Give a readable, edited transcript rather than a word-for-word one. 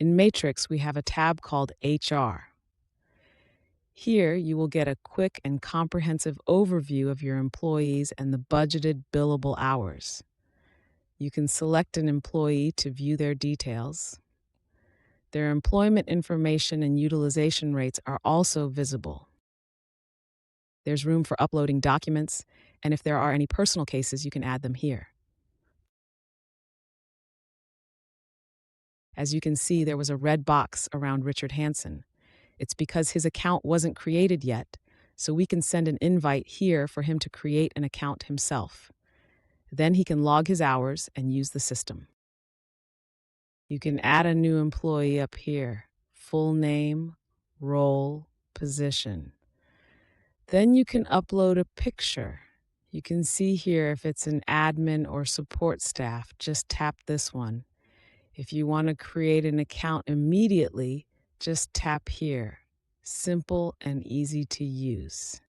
In Matrix, we have a tab called HR. Here, you will get a quick and comprehensive overview of your employees and the budgeted billable hours. You can select an employee to view their details. Their employment information and utilization rates are also visible. There's room for uploading documents, and if there are any personal cases, you can add them here. As you can see, there was a red box around Richard Hansen. It's because his account wasn't created yet, so we can send an invite here for him to create an account himself. Then he can log his hours and use the system. You can add a new employee up here, full name, role, position. Then you can upload a picture. You can see here if it's an admin or support staff, just tap this one. If you want to create an account immediately, just tap here. Simple and easy to use.